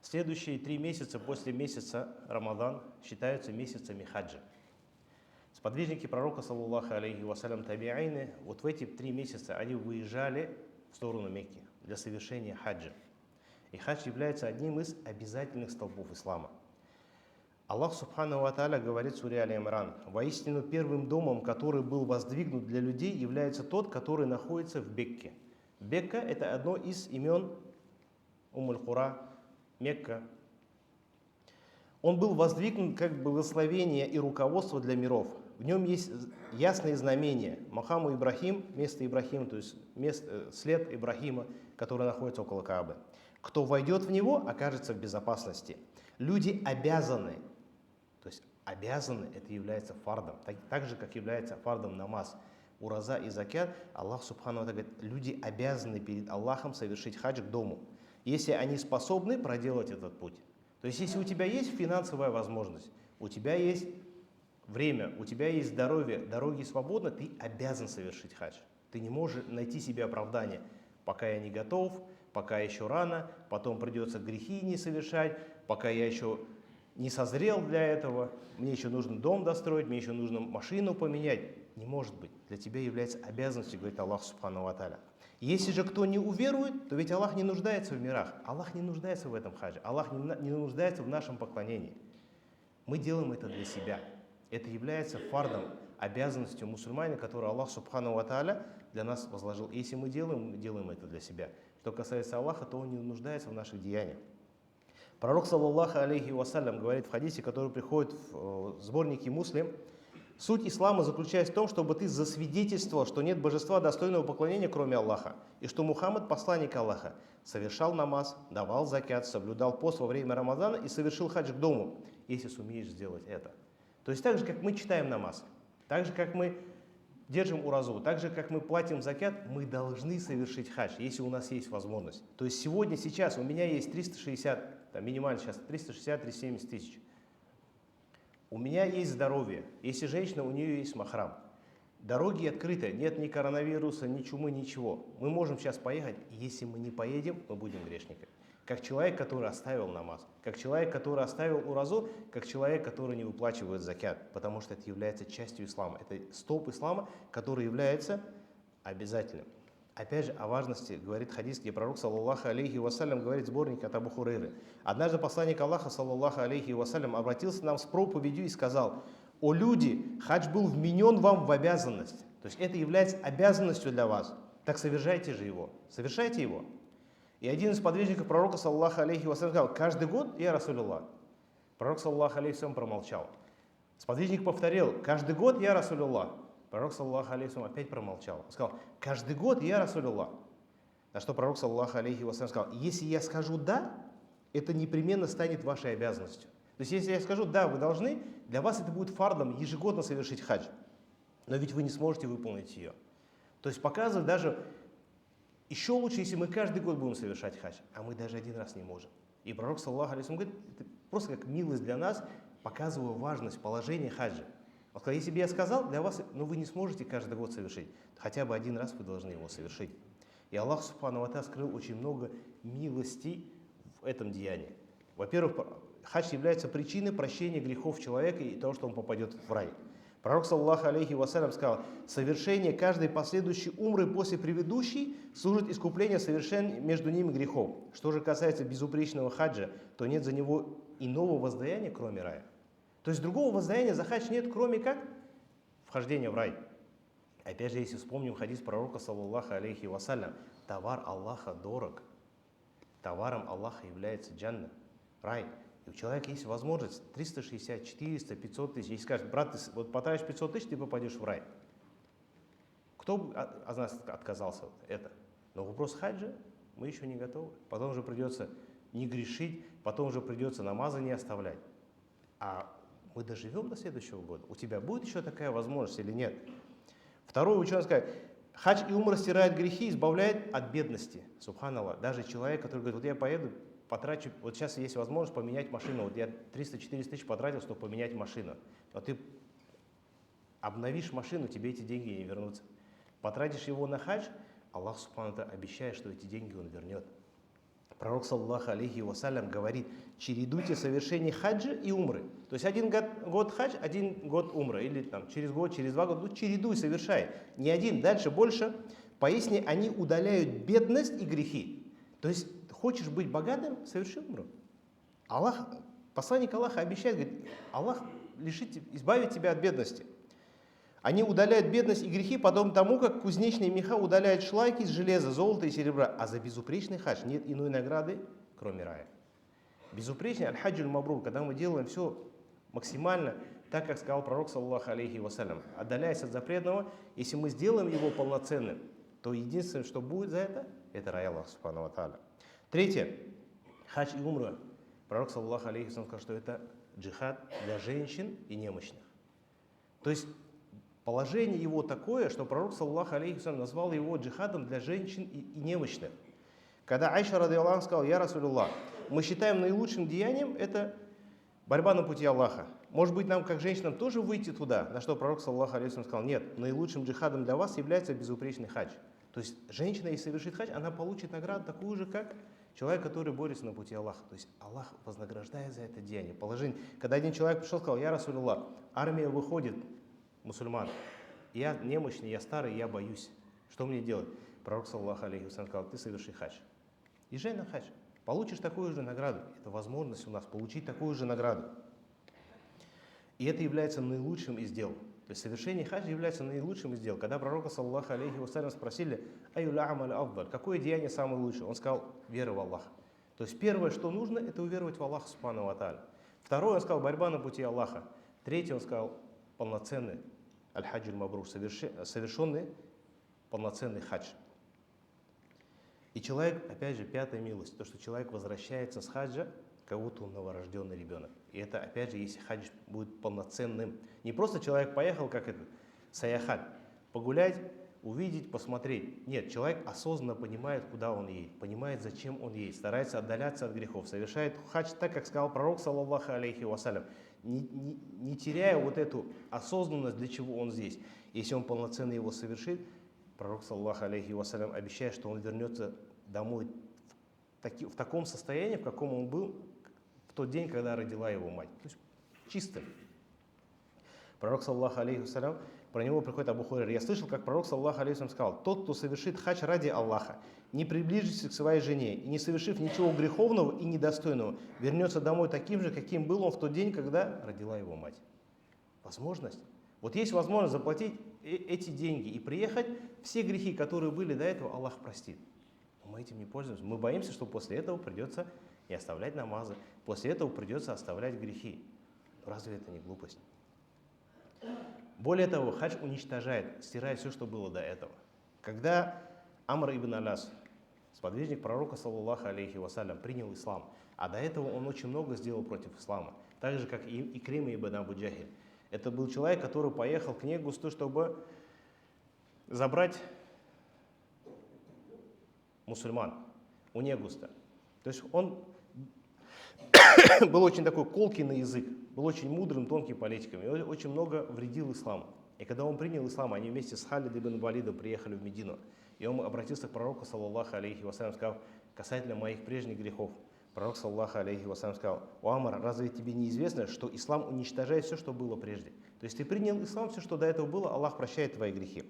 Следующие 3 месяца после месяца Рамадан считаются месяцами хаджа. Сподвижники пророка, саллаллаху алейхи вассалям, табиайны, вот в эти 3 месяца они выезжали в сторону Мекки для совершения хаджа. И хадж является одним из обязательных столпов ислама. Аллах Субхану ва Тааля говорит в суре Аль-Имран: «Воистину первым домом, который был воздвигнут для людей, является тот, который находится в Бекке». Бекка – это одно из имен Умуль-Кура, Мекка. Он был воздвигнут как благословение и руководство для миров. В нем есть ясные знамения. Макаму Ибрахим, место Ибрахима, то есть след Ибрахима, который находится около Каабы. Кто войдет в него, окажется в безопасности. Люди обязаны, то есть обязаны, это является фардом, так же, как является фардом намаз. Ураза и закят, Аллах Субхану ва Тааля говорит, люди обязаны перед Аллахом совершить хадж к дому, если они способны проделать этот путь. То есть, если у тебя есть финансовая возможность, у тебя есть время, у тебя есть здоровье, дороги свободны, ты обязан совершить хадж. Ты не можешь найти себе оправдание. Пока я не готов, пока еще рано, потом придется грехи не совершать, пока я еще не созрел для этого, мне еще нужно дом достроить, мне еще нужно машину поменять. Не может быть. Для тебя является обязанностью, говорит Аллах Субхану ва Тааля. Если же кто не уверует, то ведь Аллах не нуждается в мирах. Аллах не нуждается в этом хадже. Аллах не нуждается в нашем поклонении. Мы делаем это для себя. Это является фардом, обязанностью мусульманина, которую Аллах Субхану ва Тааля для нас возложил. Если мы делаем это для себя. Что касается Аллаха, то Он не нуждается в наших деяниях. Пророк, саллаллаху алейхи вассалям, говорит в хадисе, который приходит в сборнике Муслим: суть ислама заключается в том, чтобы ты засвидетельствовал, что нет божества достойного поклонения, кроме Аллаха, и что Мухаммад, посланник Аллаха, совершал намаз, давал закят, соблюдал пост во время Рамазана и совершил хадж к дому, если сумеешь сделать это. То есть так же, как мы читаем намаз, так же, как мы держим уразу, так же, как мы платим закят, мы должны совершить хадж, если у нас есть возможность. То есть сегодня, сейчас у меня есть 360, минимально сейчас 360-370 тысяч. У меня есть здоровье, если женщина, у нее есть махрам. Дороги открыты, нет ни коронавируса, ни чумы, ничего. Мы можем сейчас поехать, и если мы не поедем, мы будем грешниками. Как человек, который оставил намаз, как человек, который оставил уразу, как человек, который не выплачивает закят, потому что это является частью ислама. Это столб ислама, который является обязательным. Опять же, о важности говорит хадис, где пророк, саллаллаху алейхи вассалям, говорит сборник от Абу Хурейры. Однажды посланник Аллаха, саллаллаху алейхи вассалям, обратился к нам с проповедью и сказал: «О люди, хадж был вменен вам в обязанность». То есть это является обязанностью для вас. Так совершайте же его. Совершайте его. И один из подвижников пророка, саллаллаху алейхи вассалям, сказал: «Каждый год, я Расулуллах». Пророк, саллаллаху алейхи вассалям, промолчал. Сподвижник повторил: «Каждый год, я Расулуллах». Пророк, саллаллаху алейхи вассалям, опять промолчал. Он сказал: «Каждый год, я Расулуллах». На что пророк, саллаллаху алейхи вассалям, сказал: «Если я скажу «да», это непременно станет вашей обязанностью». То есть, если я скажу «да, вы должны», для вас это будет фардом ежегодно совершить хадж. Но ведь вы не сможете выполнить ее. То есть показывает даже, еще лучше, если мы каждый год будем совершать хадж, а мы даже один раз не можем. И пророк, саллаллаху алейхи вассалям, говорит, это просто как милость для нас, показывая важность положения хаджа. Он сказал: если бы я сказал, для вас, но вы не сможете каждый год совершить, хотя бы один раз вы должны его совершить. И Аллах Субхану ва Тааля скрыл очень много милостей в этом деянии. Во-первых, хадж является причиной прощения грехов человека и того, что он попадет в рай. Пророк, саллаллаху алейхи вассалям, сказал: совершение каждой последующей умры после предыдущей служит искуплению совершения между ними грехов. Что же касается безупречного хаджа, то нет за него иного воздаяния, кроме рая. То есть другого воздаяния за хадж нет, кроме как вхождения в рай. Опять же, если вспомним хадис пророка, саллаллаху алейхи вассалям: товар Аллаха дорог. Товаром Аллаха является джанна, рай. И у человека есть возможность 360, 400, 500 тысяч. Если скажет: брат, ты вот потратишь 500 тысяч, ты попадешь в рай. Кто бы от нас отказался от этого? Но вопрос хаджа мы еще не готовы. Потом уже придется не грешить, потом уже придется намазы не оставлять. А мы доживем до следующего года. У тебя будет еще такая возможность или нет? Второй ученый сказал: хадж и умра стирает грехи, избавляет от бедности. Субханаллах. Даже человек, который говорит: вот я поеду, потрачу, вот сейчас есть возможность поменять машину, вот я 300-400 тысяч потратил, чтобы поменять машину. Но ты обновишь машину, тебе эти деньги не вернутся. Потратишь его на хадж, Аллах Субхану ва Тааля обещает, что эти деньги Он вернет. Пророк, саллаллаху алейхи вассалям, говорит: чередуйте совершение хаджа и умры. То есть один год хадж, один год умра. Или там, через год, через 2 года. Ну, чередуй, совершай. Не один, дальше больше. Поясни, они удаляют бедность и грехи. То есть хочешь быть богатым, соверши умру. Аллах, посланник Аллаха обещает, говорит: Аллах избавит тебя от бедности. Они удаляют бедность и грехи, подобно тому, как кузнечные меха удаляют шлаки из железа, золота и серебра. А за безупречный хадж нет иной награды, кроме рая. Безупречный аль-хаджуль мабрур, когда мы делаем все максимально так, как сказал пророк, саллаллаху алейхи вассалям, отдаляясь от запретного, если мы сделаем его полноценным, то единственное, что будет за это рай Аллаха субхану ва тааля. Третье. Хадж и умра. Пророк, саллаллаху алейхи вассалям, сказал, что это джихад для женщин и немощных. То есть положение его такое, что пророк, саллаллаху алейхи вассалям, назвал его джихадом для женщин и немощных. Когда Айша радиаллаху сказал: я Расулуллах, мы считаем наилучшим деянием это борьба на пути Аллаха. Может быть, нам, как женщинам, тоже выйти туда? На что пророк, саллаллаху алейхи вассалям, сказал: нет, наилучшим джихадом для вас является безупречный хадж. То есть женщина, если совершит хадж, она получит награду такую же, как человек, который борется на пути Аллаха. То есть Аллах вознаграждает за это деяние. Положение. Когда один человек пришел и сказал: я Расулуллах, армия выходит, мусульман, я немощный, я старый, я боюсь. Что мне делать? Пророк, саллаллаху алейхи вассалям, сказал: ты соверши хадж. Езжай на хадж. Получишь такую же награду. Это возможность у нас получить такую же награду. И это является наилучшим из дел. То есть совершение хаджа является наилучшим из дел. Когда пророка, саллаллаху алейхи вассалям, спросили: аюль а'маль афдаль, какое деяние самое лучшее? Он сказал: вера в Аллаха. То есть первое, что нужно, это уверовать в Аллаха субхану ва тааля. Второе, он сказал: борьба на пути Аллаха. Третье, он сказал: полноценный аль-хаджуль мабрур, совершенный полноценный хадж. И человек, опять же, пятая милость, то, что человек возвращается с хаджа, как будто он новорожденный ребенок. И это, опять же, если хадж будет полноценным. Не просто человек поехал, как это, саяхат, погулять, увидеть, посмотреть. Нет, человек осознанно понимает, куда он едет, понимает, зачем он едет, старается отдаляться от грехов, совершает хадж так, как сказал пророк, саллаллаху алейхи вассалям, не теряя вот эту осознанность, для чего он здесь. Если он полноценно его совершит, пророк, саллаллаху алейхи вассалям, обещает, что он вернется домой в таком состоянии, в каком он был в тот день, когда родила его мать. То есть чистым. Пророк, саллаллаху алейхи вассалям, про него приходит Абу Хурайра: я слышал, как пророк, саллаллаху алейхи вассалям, сказал: тот, кто совершит хадж ради Аллаха, не приближится к своей жене и не совершив ничего греховного и недостойного, вернется домой таким же, каким был он в тот день, когда родила его мать. Возможность. Вот есть возможность заплатить эти деньги и приехать, все грехи, которые были до этого, Аллах простит. Но мы этим не пользуемся. Мы боимся, что после этого придется и оставлять намазы, после этого придется оставлять грехи. Разве это не глупость? Более того, хадж уничтожает, стирает все, что было до этого. Когда Амр ибн Аляс, сподвижник пророка, саллаллаху алейхи вассалям, принял ислам, а до этого он очень много сделал против ислама, так же, как и Икрима ибн Абу Джахиль. Это был человек, который поехал к Негусту, чтобы забрать мусульман у Негуста. То есть он был очень такой колкий на язык, был очень мудрым, тонким политиком, и очень много вредил исламу. И когда он принял ислам, они вместе с Халид ибн Валидом приехали в Медину. И он обратился к пророку, саллаллаху алейхи вассалям, сказал: касательно моих прежних грехов. Пророк, саллаллаху алейхи вассалям, сказал: о Амар, разве тебе не известно, что ислам уничтожает все, что было прежде? То есть ты принял ислам, все, что до этого было, Аллах прощает твои грехи.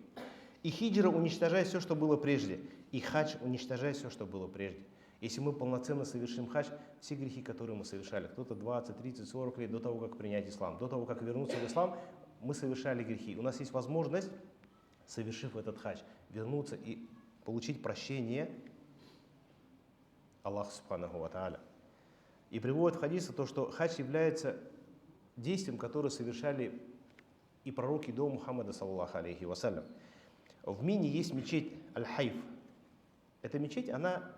И хиджра уничтожает все, что было прежде. И хадж уничтожает все, что было прежде. Если мы полноценно совершим хадж, все грехи, которые мы совершали, кто-то 20, 30, 40 лет до того, как принять ислам, до того, как вернуться в ислам, мы совершали грехи. У нас есть возможность, совершив этот хадж, вернуться и получить прощение Аллаха субханаху ва тааля. И приводит в хадисе то, что хадж является действием, которое совершали и пророки до Мухаммада, саллаллаху алейхи вассалям. В Мине есть мечеть Аль-Хайф. Эта мечеть, она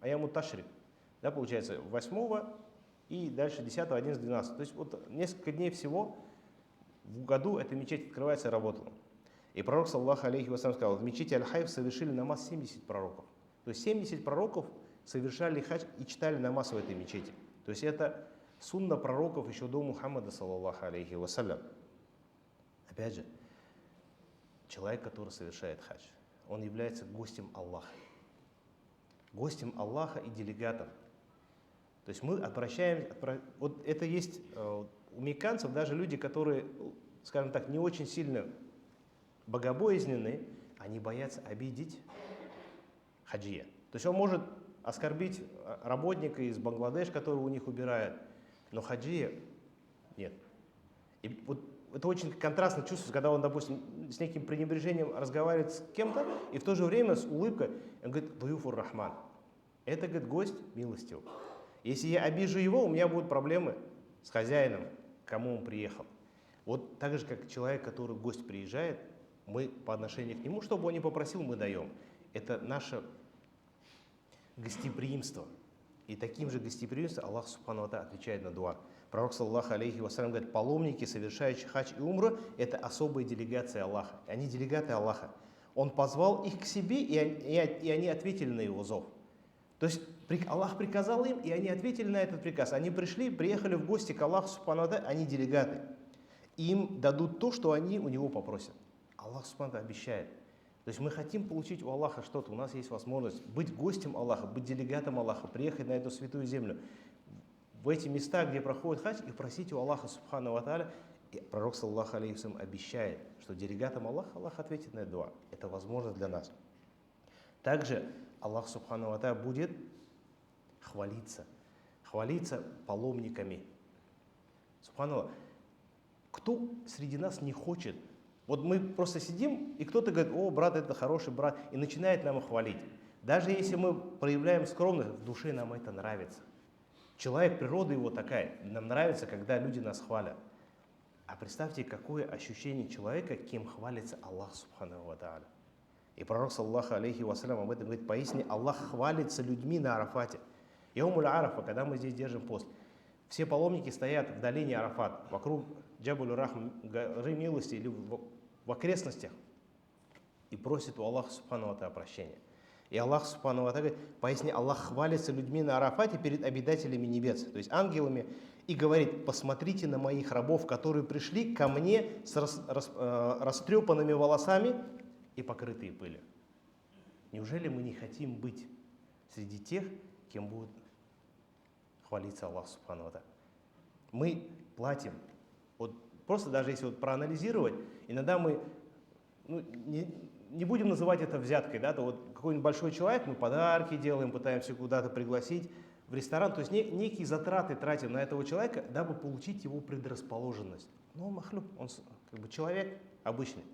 Аяму Ташрик, да, получается, 8 и дальше 10, 11, 12. То есть вот несколько дней всего в году эта мечеть открывается и работала. И пророк, саллаллаху алейхи вассалям, сказал: в мечети Аль-Хайф совершили намаз 70 пророков. То есть 70 пророков совершали хадж и читали намаз в этой мечети. То есть это сунна пророков еще до Мухаммада, саллаллаху алейхи вассалям. Опять же, человек, который совершает хадж, он является гостем Аллаха. гостем Аллаха и делегатом. То есть мы вот это есть у мекканцев, даже люди, которые, скажем так, не очень сильно богобоязненные, они боятся обидеть хаджия. То есть он может оскорбить работника из Бангладеш, который у них убирает, но хаджия нет. И вот это очень контрастно чувствуется, когда он, допустим, с неким пренебрежением разговаривает с кем-то, и в то же время с улыбкой, он говорит, дуюфур рахман. Это, говорит, гость милостивый. Если я обижу его, у меня будут проблемы с хозяином, к кому он приехал. Вот так же, как человек, который в гость приезжает, мы по отношению к нему, чтобы он не попросил, мы даем. Это наше гостеприимство. И таким же гостеприимством Аллах Субхану ва Тааля отвечает на дуа. Пророк, саллаллаху алейхи вассалям, говорит, паломники, совершающие хадж и умру, это особые делегации Аллаха. Они делегаты Аллаха. Он позвал их к себе, и они ответили на его зов. То есть Аллах приказал им, и они ответили на этот приказ. Они приехали в гости к Аллаху Субхану ва Тааля, они делегаты. Им дадут то, что они у него попросят. Аллах Субхану ва Тааля обещает. То есть мы хотим получить у Аллаха что-то, у нас есть возможность быть гостем Аллаха, быть делегатом Аллаха, приехать на эту святую землю, в эти места, где проходит хадж, и просить у Аллаха Субхану ва Тааля. И пророк, саллаллаху алейхи вассалям, обещает, что делегатом Аллаха, Аллах ответит на это дуа. Это возможно для нас. Также Аллах Субхану ва Тааля будет хвалиться паломниками. Субханаллах, кто среди нас не хочет? Вот мы просто сидим, и кто-то говорит, о, брат, это хороший брат, и начинает нам хвалить. Даже если мы проявляем скромность, в душе нам это нравится. Человек, природа его такая, нам нравится, когда люди нас хвалят. А представьте, какое ощущение человека, кем хвалится Аллах Субхану ва Тааля. И пророк, саллаллаху алейхи вассалям, об этом говорит, поистине Аллах хвалится людьми на Арафате. Яумуль Арафа, когда мы здесь держим пост, все паломники стоят в долине Арафат, вокруг Джабуль Рахм, горы милости, или в окрестностях, и просят у Аллаха Субхану ва Тааля прощения. И Аллах Субхану ва Тааля говорит, поясни, Аллах хвалится людьми на Арафате перед обитателями небес, то есть ангелами, и говорит, посмотрите на моих рабов, которые пришли ко мне с растрепанными волосами и покрытые пылью. Неужели мы не хотим быть среди тех, кем будет хвалиться Аллах Субхану ва Тааля? Мы платим. Вот просто даже если вот проанализировать, иногда мы не будем называть это взяткой, да, то вот какой-нибудь большой человек, мы подарки делаем, пытаемся куда-то пригласить в ресторан, то есть некие затраты тратим на этого человека, дабы получить его предрасположенность. Но он махлюк, он как бы человек обычный.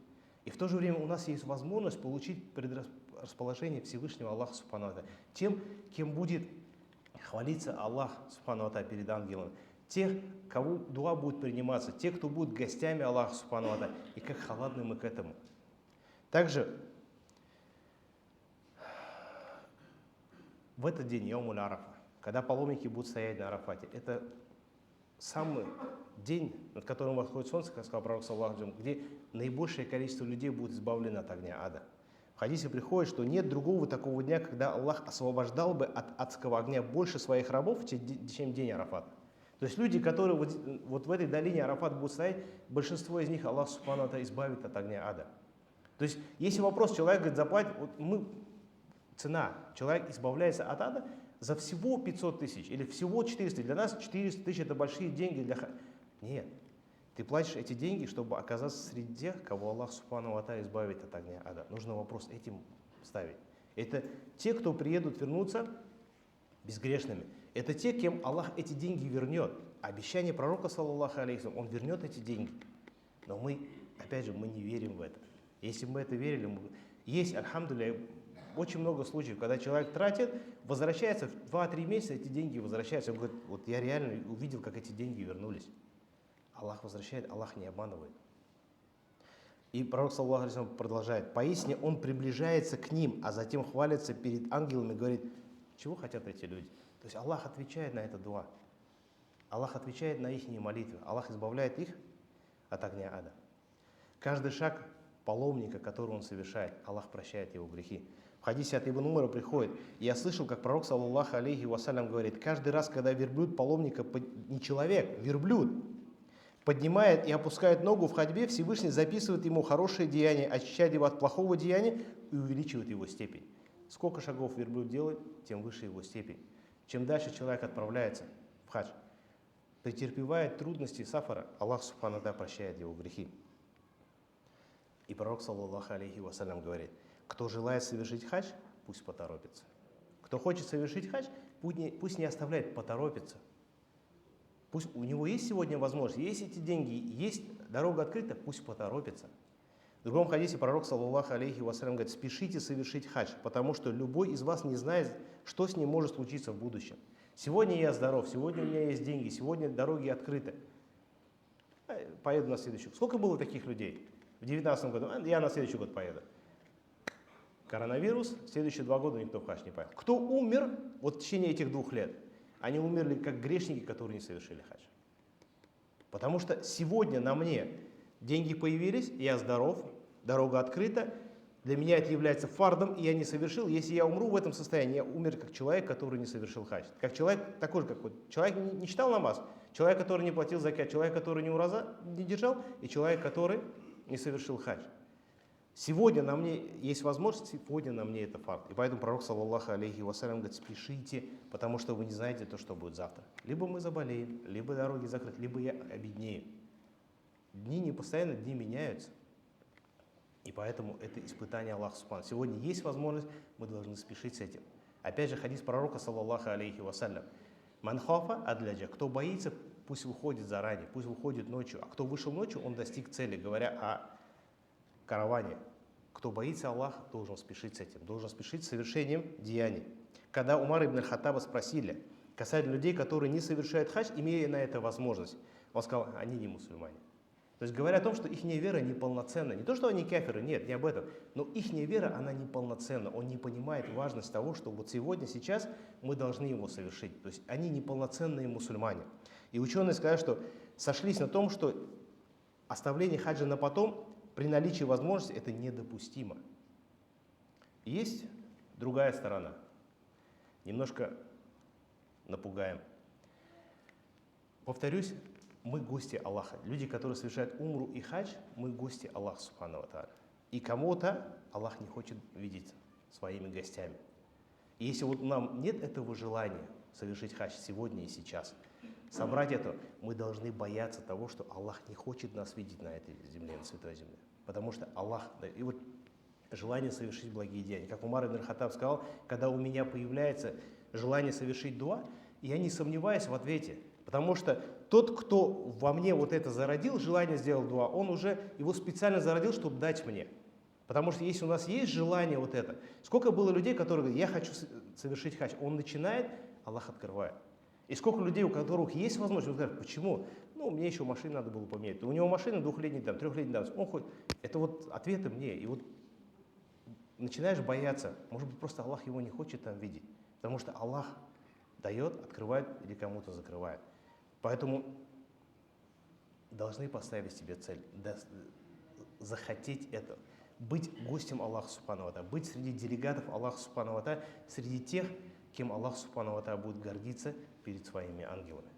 И в то же время у нас есть возможность получить предрасположение Всевышнего Аллаха Субхану ва Тааля. Тем, кем будет хвалиться Аллах Субхану ва Тааля перед ангелами. Тех, кого дуа будет приниматься, те, кто будут гостями Аллаха Субхану ва Тааля. И как халатны мы к этому. Также в этот день, Яумуль Арафа, когда паломники будут стоять на Арафате, это самый день, над которым восходит солнце, как сказал пророк, саллаллаху алейхи ва саллям, где наибольшее количество людей будет избавлено от огня ада. В хадисе приходит, что нет другого такого дня, когда Аллах освобождал бы от адского огня больше своих рабов, чем день Арафата. То есть люди, которые вот в этой долине Арафат будут стоять, большинство из них Аллах Субхану ва Тааля избавит от огня ада. То есть, если вопрос, человек говорит, заплатит, цена, человек избавляется от ада за всего 500 тысяч или всего 400. Для нас 400 тысяч это большие деньги. Нет, ты платишь эти деньги, чтобы оказаться среди тех, кого Аллах Субхану ва Тааля избавит от огня ада. Нужно вопрос этим ставить. Это те, кто приедут вернуться безгрешными. Это те, кем Аллах эти деньги вернет. Обещание пророка, саллаллаху алейхи ва саллям, он вернет эти деньги. Но мы, опять же, мы не верим в это. Если бы мы это верили, есть, альхамдулилля, очень много случаев, когда человек тратит, возвращается в 2-3 месяца, эти деньги возвращаются. Он говорит, вот я реально увидел, как эти деньги вернулись. Аллах возвращает, Аллах не обманывает. И пророк, саллаллаху алейхи ва саллям, продолжает. Поистине он приближается к ним, а затем хвалится перед ангелами и говорит, чего хотят эти люди? То есть Аллах отвечает на это дуа. Аллах отвечает на их молитвы. Аллах избавляет их от огня ада. Каждый шаг паломника, который он совершает, Аллах прощает его грехи. В хадисе от Ибн Умара приходит, я слышал, как пророк, саллаллаху алейхи вассалям, говорит, каждый раз, когда верблюд паломника, не человек, верблюд, поднимает и опускает ногу в ходьбе, Всевышний записывает ему хорошее деяние, очищает его от плохого деяния и увеличивает его степень. сколько шагов верблюд делает, тем выше его степень. Чем дальше человек отправляется в хадж, претерпевает трудности сафара, Аллах Субхану ва Тааля прощает его грехи. И пророк, саллаллаху алейхи вассалям, говорит: кто желает совершить хадж, пусть поторопится. Кто хочет совершить хадж, пусть не оставляет, поторопится. Пусть у него есть сегодня возможность, есть эти деньги, есть дорога открыта, пусть поторопится. В другом хадисе пророк, саллаллаху алейхи вассалям, говорит: спешите совершить хадж, потому что любой из вас не знает, что с ним может случиться в будущем. Сегодня я здоров, сегодня у меня есть деньги, сегодня дороги открыты. Поеду на следующий год. Сколько было таких людей? В 2019 году, я на следующий год поеду. Коронавирус, следующие 2 года никто в хадж не поехал. Кто умер вот в течение этих 2 лет? Они умерли как грешники, которые не совершили хадж. Потому что сегодня на мне деньги появились, я здоров, дорога открыта, для меня это является фардом, и я не совершил. Если я умру в этом состоянии, я умер как человек, который не совершил хадж. Как человек, такой же, как вот человек не читал намаз, человек, который не платил закят, человек, который не держал, и человек, который не совершил хадж. Сегодня на мне есть возможность, сегодня на мне это фард. И поэтому пророк, саллаллаху алейхи вассалям, говорит: спешите, потому что вы не знаете то, что будет завтра. Либо мы заболеем, либо дороги закрыты, либо я обеднею. Дни не постоянно, дни меняются. И поэтому это испытание Аллаха Субхану. Сегодня есть возможность, мы должны спешить с этим. Опять же, хадис пророка, саллаллаху алейхи вассалям: ман хафа адляджа, кто боится, пусть выходит заранее, пусть выходит ночью. А кто вышел ночью, он достиг цели, говоря о караване. Кто боится Аллаха, должен спешить с этим, должен спешить с совершением деяний. Когда Умар ибн Хаттаба спросили касательно людей, которые не совершают хадж, имея на это возможность, он сказал: они не мусульмане. То есть говоря о том, что их вера неполноценна. Не то, что они кафиры, нет, не об этом. Но их вера, она неполноценна. Он не понимает важность того, что вот сегодня, сейчас мы должны его совершить. То есть они неполноценные мусульмане. И ученые сказали, что сошлись на том, что оставление хаджа на потом при наличии возможности это недопустимо. Есть другая сторона. Немножко напугаем. Повторюсь, мы гости Аллаха. Люди, которые совершают умру и хадж, мы гости Аллаха Субхану ва Тааля. И кому-то Аллах не хочет видеть своими гостями. И если вот нам нет этого желания совершить хадж сегодня и сейчас, собрать это, мы должны бояться того, что Аллах не хочет нас видеть на этой земле, на святой земле. Потому что Аллах, и вот желание совершить благие деяния. Как Умар ибн Хаттаб сказал: когда у меня появляется желание совершить дуа, я не сомневаюсь в ответе. Потому что тот, кто во мне вот это зародил, желание сделать дуа, он уже его специально зародил, чтобы дать мне. Потому что если у нас есть желание вот это, сколько было людей, которые говорят: я хочу совершить хадж, он начинает, Аллах открывает. И сколько людей, у которых есть возможность, он говорит: почему? Ну, мне еще машину надо было поменять. У него машина 2-летней давности, 3-летней давности. Он хоть, это вот ответы мне. И вот начинаешь бояться, может быть, просто Аллах его не хочет там видеть. Потому что Аллах дает, открывает или кому-то закрывает. Поэтому должны поставить себе цель, захотеть это, быть гостем Аллаха Субхану ва Тааля, быть среди делегатов Аллаха Субхану ва Тааля, среди тех, кем Аллах Субхану ва Тааля будет гордиться перед своими ангелами.